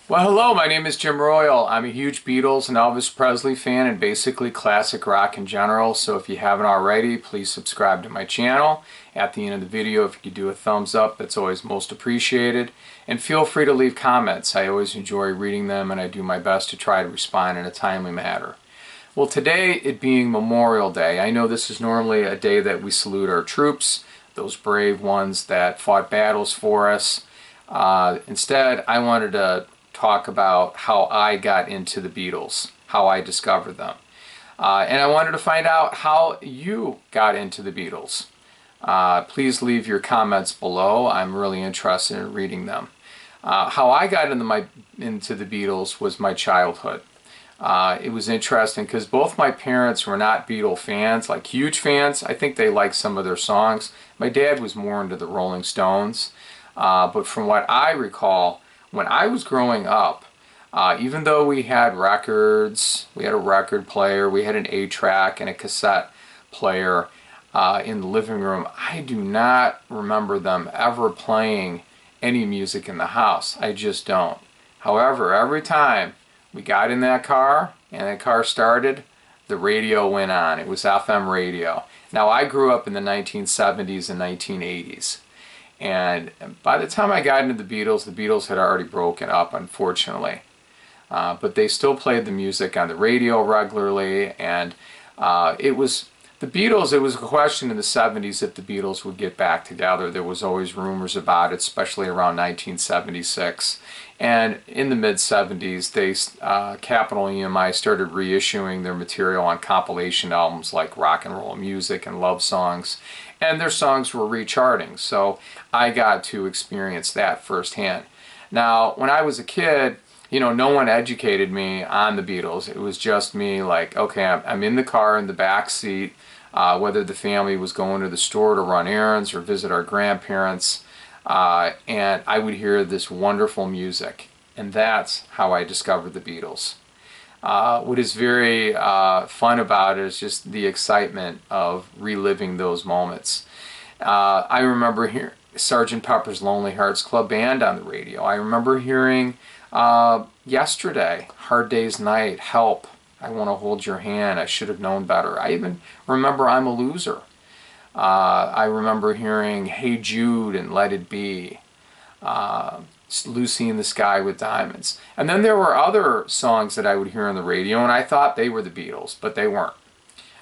Well, hello, my name is Jim Royal. I'm a huge Beatles and Elvis Presley fan and basically classic rock in general. So if you haven't already, please subscribe to my channel. At the end of the video, if you could do a thumbs up, that's always most appreciated. And feel free to leave comments. I always enjoy reading them and I do my best to try to respond in a timely manner. Well, today, it being Memorial Day, I know this is normally a day that we salute our troops, those brave ones that fought battles for us. Instead, I wanted to talk about how I got into the Beatles, how I discovered them. And I wanted to find out how you got into the Beatles. Please leave your comments below. I'm really interested in reading them. How I got into the Beatles was my childhood. It was interesting because both my parents were not Beatle fans, like huge fans. I think they liked some of their songs. My dad was more into the Rolling Stones. But from what I recall, when I was growing up, even though we had records, we had a record player, we had an 8-track and a cassette player in the living room, I do not remember them ever playing any music in the house. I just don't. However, every time we got in that car and that car started, the radio went on. It was FM radio. Now, I grew up in the 1970s and 1980s. And by the time I got into the Beatles had already broken up, unfortunately. But they still played the music on the radio regularly, and it was a question in the 70s if the Beatles would get back together. There was always rumors about it, especially around 1976. And in the mid-70s, Capitol EMI started reissuing their material on compilation albums like Rock and Roll Music and Love Songs. And their songs were recharting, so I got to experience that firsthand. Now, when I was a kid, no one educated me on the Beatles. It was just me like, okay, I'm in the car in the back seat, whether the family was going to the store to run errands or visit our grandparents, and I would hear this wonderful music. And that's how I discovered the Beatles. What is very fun about it is just the excitement of reliving those moments. I remember hearing Sgt Pepper's Lonely Hearts Club Band on the radio. I remember hearing Yesterday, Hard Day's Night, Help, I Want to Hold Your Hand, I Should Have Known Better. I even remember I'm a Loser. I remember hearing Hey Jude and Let It Be. Lucy in the Sky with Diamonds. And then there were other songs that I would hear on the radio, and I thought they were the Beatles, but they weren't.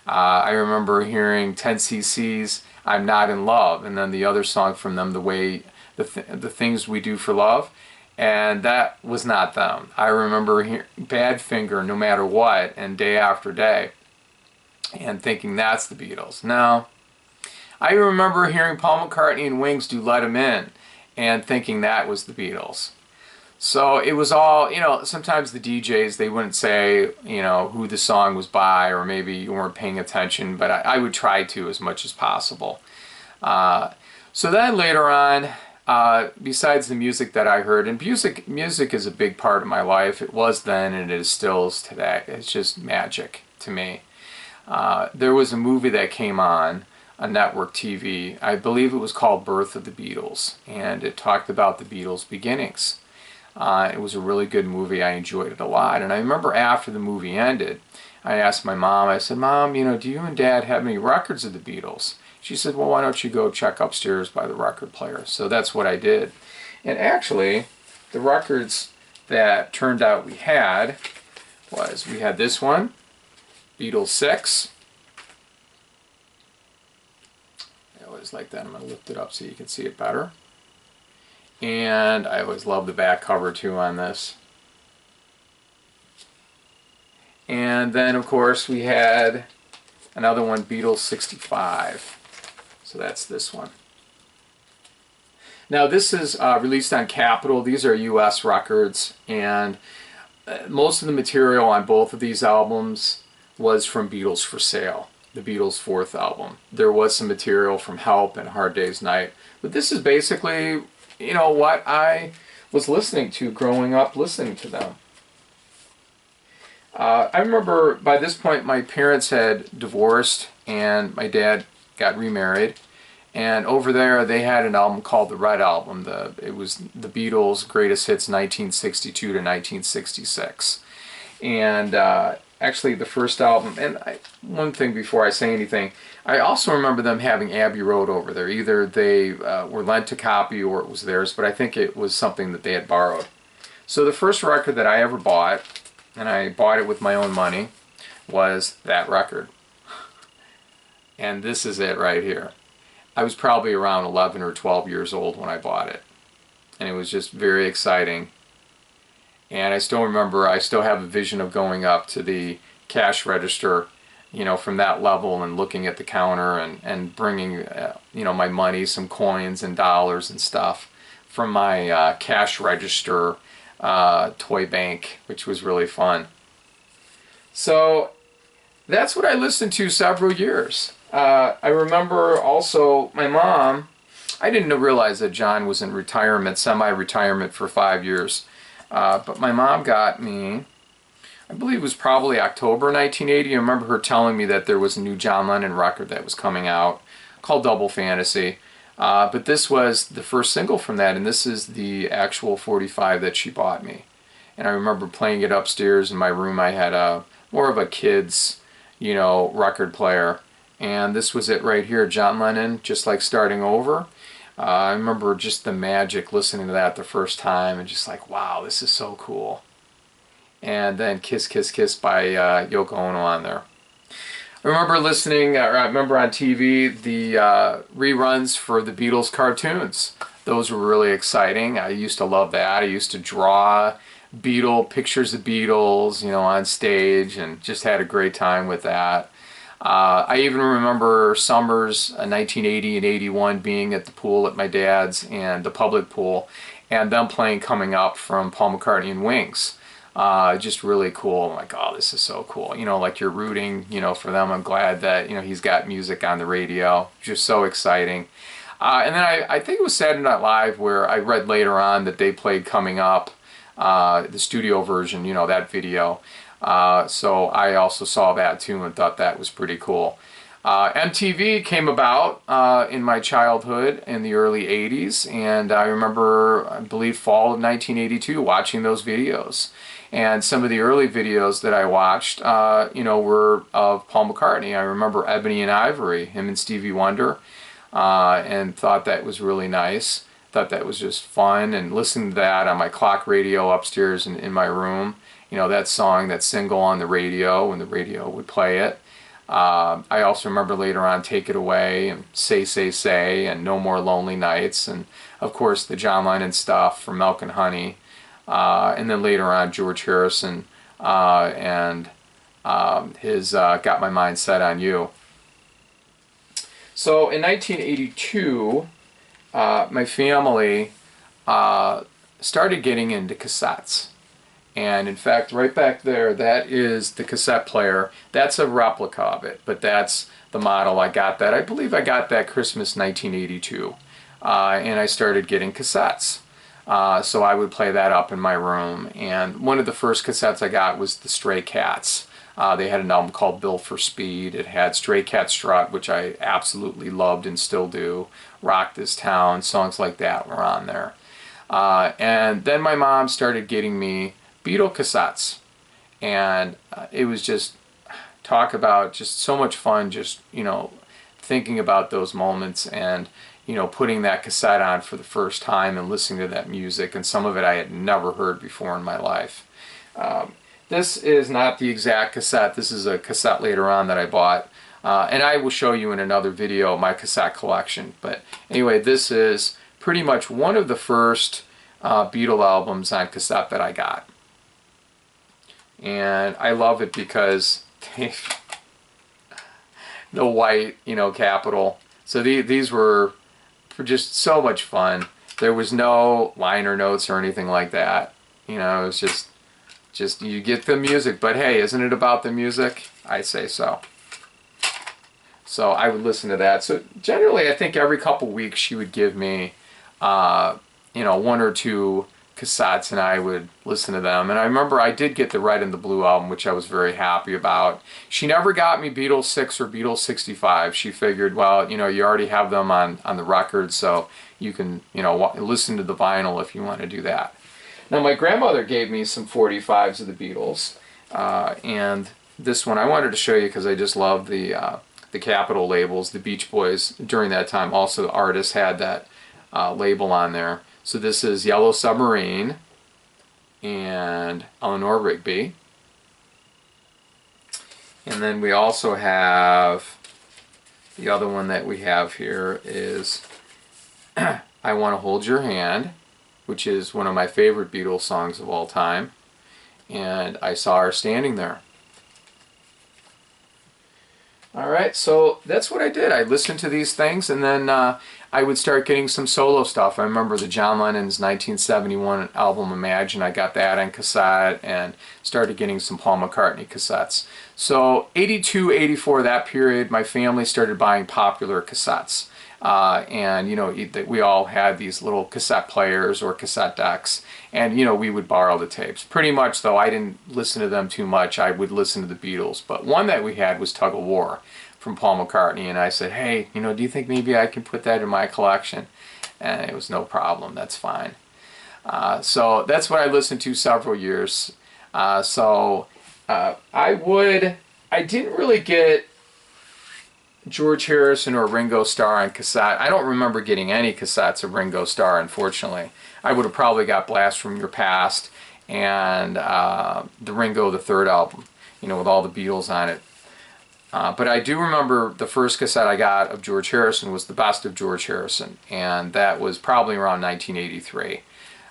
I remember hearing 10cc's I'm Not in Love, and then the other song from them, the Things We Do for Love, and that was not them. I remember hearing Badfinger, No Matter What, and Day After Day, and thinking that's the Beatles. No. I remember hearing Paul McCartney and Wings do Let 'Em In, and thinking that was the Beatles. So it was all, sometimes the DJs, they wouldn't say, who the song was by, or maybe you weren't paying attention, but I would try to as much as possible. So then later on, besides the music that I heard, and music is a big part of my life. It was then and it still is today. It's just magic to me. There was a movie that came on network TV. I believe it was called Birth of the Beatles, and it talked about the Beatles' beginnings. It was a really good movie. I enjoyed it a lot. And I remember after the movie ended, I asked my mom, I said, Mom, do you and Dad have any records of the Beatles? She said, well, why don't you go check upstairs by the record player? So that's what I did. And actually, the records that turned out we had this one, Beatles 6. I always like that. I'm going to lift it up so you can see it better. And I always love the back cover too on this. And then of course we had another one, Beatles 65. So that's this one. Now this is released on Capitol. These are US records, and most of the material on both of these albums was from Beatles for Sale, the Beatles' 4th album. There was some material from Help and Hard Day's Night, but this is basically what I was listening to growing up, listening to them. I remember by this point my parents had divorced and my dad got remarried, And over there, they had an album called the Red Album. It was the Beatles' greatest hits 1962 to 1966. And actually, the first album, and one thing before I say anything, I also remember them having Abbey Road over there. Either they were lent a copy or it was theirs, but I think it was something that they had borrowed. So the first record that I ever bought, and I bought it with my own money, was that record. And this is it right here. I was probably around 11 or 12 years old when I bought it. And it was just very exciting. And I still remember, I still have a vision of going up to the cash register, you know, from that level and looking at the counter and bringing, you know, my money, some coins and dollars and stuff from my cash register toy bank, which was really fun. So that's what I listened to several years. I remember also my mom, I didn't realize that John was in retirement, semi-retirement for 5 years. But my mom got me, I believe it was probably October 1980. I remember her telling me that there was a new John Lennon record that was coming out called Double Fantasy. But this was the first single from that, and this is the actual 45 that she bought me. And I remember playing it upstairs in my room. I had more of a kid's, you know, record player. And this was it right here, John Lennon, Just Like Starting Over. I remember just the magic listening to that the first time and just like, wow, this is so cool. And then Kiss, Kiss, Kiss by Yoko Ono on there. I remember listening, I remember on TV, the reruns for the Beatles cartoons. Those were really exciting. I used to love that. I used to draw pictures of Beatles, you know, on stage and just had a great time with that. I even remember summers 1980 and 81 being at the pool at my dad's and the public pool and them playing Coming Up from Paul McCartney and Wings. Just really cool. I'm like, oh, this is so cool. You know, like you're rooting, you know, for them. I'm glad that, you know, he's got music on the radio. Just so exciting. And then I think it was Saturday Night Live where I read later on that they played Coming Up, the studio version, you know, that video. So I also saw that too and thought that was pretty cool. MTV came about in my childhood in the early 80s, and I remember, I believe, fall of 1982 watching those videos. And some of the early videos that I watched, you know, were of Paul McCartney. I remember Ebony and Ivory, him and Stevie Wonder, and thought that was really nice. Thought that was just fun, and listening to that on my clock radio upstairs in my room. You know, that song, that single on the radio, when the radio would play it. I also remember later on Take It Away and Say, Say, Say and No More Lonely Nights, and of course the John Lennon stuff from Milk and Honey, and then later on George Harrison and his Got My Mind Set on You. So in 1982, my family started getting into cassettes. And in fact, right back there, that is the cassette player. That's a replica of it, but that's the model I got that. I believe I got that Christmas 1982. And I started getting cassettes. So I would play that up in my room. And one of the first cassettes I got was the Stray Cats. They had an album called Built for Speed. It had Stray Cat Strut, which I absolutely loved and still do. Rock This Town, songs like that were on there. And then my mom started getting me Beatle cassettes, and it was just, talk about just so much fun, just, you know, thinking about those moments and, you know, putting that cassette on for the first time and listening to that music, and some of it I had never heard before in my life. This is not the exact cassette. This is a cassette later on that I bought, and I will show you in another video my cassette collection. But anyway, this is pretty much one of the first Beatle albums on cassette that I got. And I love it because the white, you know, capital. So these were just so much fun. There was no liner notes or anything like that. You know, it was just you get the music. But hey, isn't it about the music? I say so. So I would listen to that. So generally, I think every couple weeks she would give me, you know, one or two cassettes, and I would listen to them. And I remember I did get the Red and the Blue album, which I was very happy about. She never got me Beatles 6 or Beatles 65. She figured, well, you know, you already have them on the record, so you can, you know, listen to the vinyl if you want to do that. Now, my grandmother gave me some 45s of the Beatles, and this one I wanted to show you because I just love the Capitol labels. The Beach Boys during that time, also the artists had that label on there. So this is Yellow Submarine and Eleanor Rigby. And then we also have, the other one that we have here is I Want to Hold Your Hand, which is one of my favorite Beatles songs of all time. And I Saw Her Standing There. Alright, so that's what I did. I listened to these things, and then I would start getting some solo stuff. I remember the John Lennon's 1971 album Imagine. I got that on cassette and started getting some Paul McCartney cassettes. So 82, 84, that period, my family started buying popular cassettes. And you know, we all had these little cassette players or cassette decks, and you know, we would borrow the tapes. Pretty much, though, I didn't listen to them too much. I would listen to the Beatles, but one that we had was Tug of War from Paul McCartney, and I said, hey, you know, do you think maybe I can put that in my collection? And it was no problem. That's fine. So that's what I listened to several years. I didn't really get George Harrison or Ringo Starr on cassette. I don't remember getting any cassettes of Ringo Starr, unfortunately. I would have probably got Blast from Your Past and the Ringo the Third album, you know, with all the Beatles on it. But I do remember the first cassette I got of George Harrison was The Best of George Harrison, and that was probably around 1983.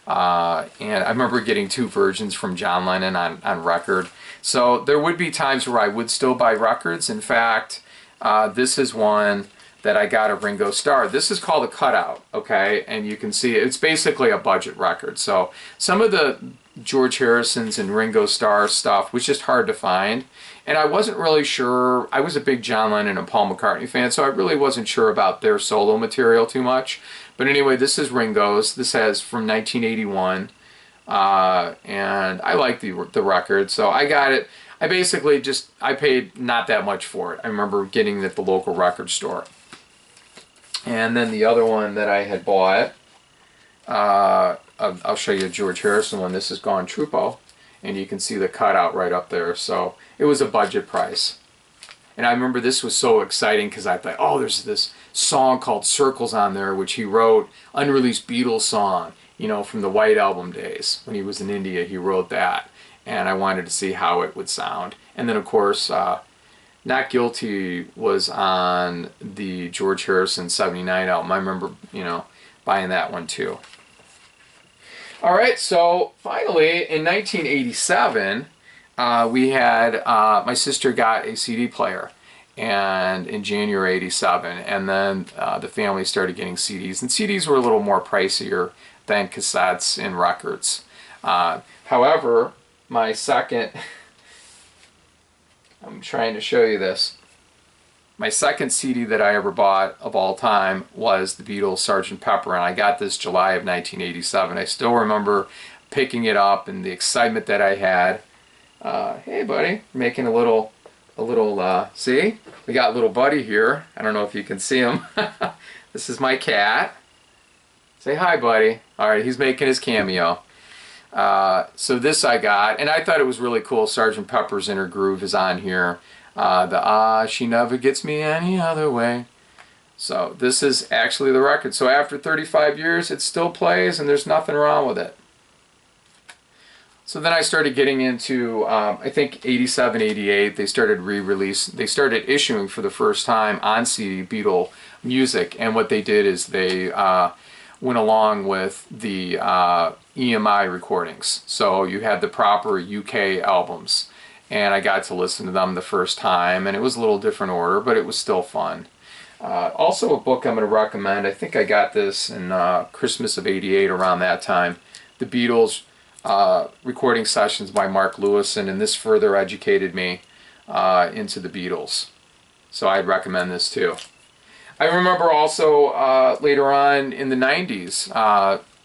And I remember getting 2 versions from John Lennon on record. So there would be times where I would still buy records. In fact, this is one that I got of Ringo Starr. This is called a cutout, okay? And you can see it's basically a budget record. So some of the George Harrison's and Ringo Starr stuff was just hard to find. And I wasn't really sure. I was a big John Lennon and Paul McCartney fan, so I really wasn't sure about their solo material too much. But anyway, this is Ringo's. This has from 1981. And I like the record, so I got it. I basically I paid not that much for it. I remember getting it at the local record store. And then the other one that I had bought, I'll show you a George Harrison one. This is Gone Trupo, and you can see the cutout right up there. So it was a budget price. And I remember this was so exciting because I thought, oh, there's this song called Circles on there, which he wrote, unreleased Beatles song, you know, from the White Album days. When he was in India, he wrote that. And I wanted to see how it would sound. And then, of course, Not Guilty was on the George Harrison 79 album. I remember, you know, buying that one too. All right, so finally, in 1987, we had, my sister got a CD player, and in January '87, and then the family started getting CDs, and CDs were a little more pricier than cassettes and records. However, my second, I'm trying to show you this. My second CD that I ever bought of all time was the Beatles' Sgt Pepper, and I got this July of 1987. I still remember picking it up and the excitement that I had. Hey buddy, making a little, see? We got little buddy here. I don't know if you can see him. This is my cat. Say hi, buddy. Alright, he's making his cameo. So this I got, and I thought it was really cool. Sgt Pepper's Inner Groove is on here. She never gets me any other way. So this is actually the record. So after 35 years, it still plays, and there's nothing wrong with it. So then I started getting into, I think 87, 88, they started issuing for the first time on CD Beatle music, and what they did is they went along with the EMI recordings. So you had the proper UK albums, and I got to listen to them the first time, and it was a little different order, but it was still fun. Also a book I'm going to recommend, I think I got this in Christmas of '88, around that time, The Beatles Recording Sessions by Mark Lewison, and this further educated me into the Beatles. So I'd recommend this too. I remember also later on in the '90s,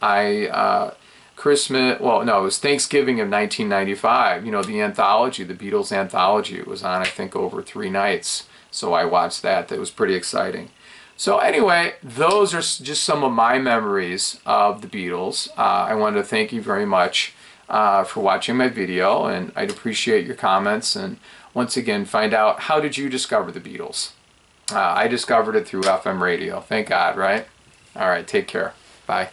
I Christmas, well, no, it was Thanksgiving of 1995. You know, the anthology, the Beatles anthology. It was on, I think, over 3 nights. So I watched that. That was pretty exciting. So anyway, those are just some of my memories of the Beatles. I wanted to thank you very much for watching my video, and I'd appreciate your comments. And once again, find out, how did you discover the Beatles? I discovered it through FM radio. Thank God, right? All right, take care. Bye.